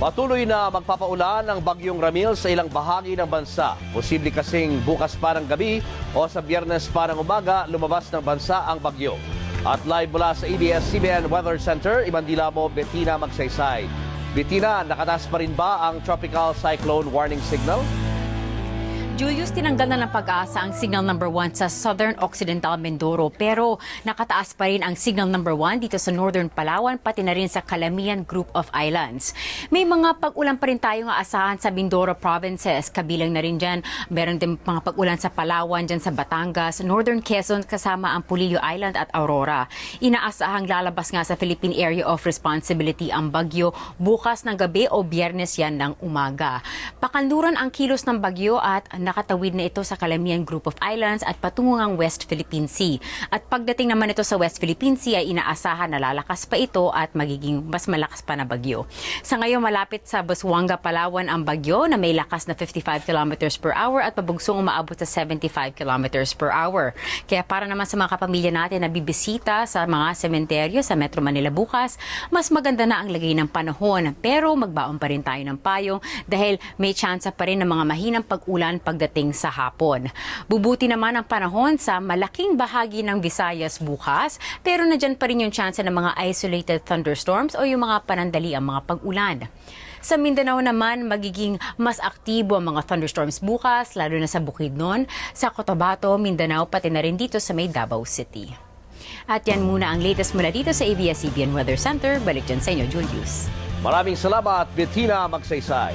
Patuloy na magpapaulan ang bagyong Ramil sa ilang bahagi ng bansa. Posible kasing bukas pa ng gabi o sa Biyernes pa ng umaga lumabas ng bansa ang bagyo. At live mula sa ABS-CBN Weather Center, Imandilamo, Bettina Magsaysay. Bettina, nakataas pa rin ba ang Tropical Cyclone Warning Signal? Julius, tinanggal na ng pag-asa ang signal number 1 sa Southern Occidental Mindoro pero nakataas pa rin ang signal number 1 dito sa Northern Palawan pati na rin sa Calamian Group of Islands. May mga pag-ulan pa rin tayong aasahan sa Mindoro provinces. Kabilang na rin dyan, meron din mga pag-ulan sa Palawan, dyan sa Batangas, Northern Quezon kasama ang Pulillo Island at Aurora. Inaasahang lalabas nga sa Philippine Area of Responsibility ang bagyo bukas ng gabi o Biyernes yan ng umaga. Pakanluran ang kilos ng bagyo at nakatawid na ito sa Calamian Group of Islands at patungo ng West Philippine Sea. At pagdating naman ito sa West Philippine Sea ay inaasahan na lalakas pa ito at magiging mas malakas pa na bagyo. Sa ngayon malapit sa Busuanga, Palawan ang bagyo na may lakas na 55 kilometers per hour at pabugsong umaabot sa 75 kilometers per hour. Kaya para naman sa mga kapamilya natin na bibisita sa mga sementeryo sa Metro Manila bukas, mas maganda na ang lagay ng panahon. Pero magbaon pa rin tayo ng payong dahil may tsansa pa rin ng mga mahinang pag-ulan pagdating sa hapon. Bubuti naman ang panahon sa malaking bahagi ng Visayas bukas, pero nandyan pa rin yung chance ng mga isolated thunderstorms o yung mga panandali ang mga pag-ulan. Sa Mindanao naman, magiging mas aktibo ang mga thunderstorms bukas, lalo na sa Bukidnon, sa Cotabato, Mindanao, pati na rin dito sa may Davao City. At yan muna ang latest mula dito sa ABS-CBN Weather Center. Balik dyan sa inyo, Julius. Maraming salamat, Bettina Magsaysay.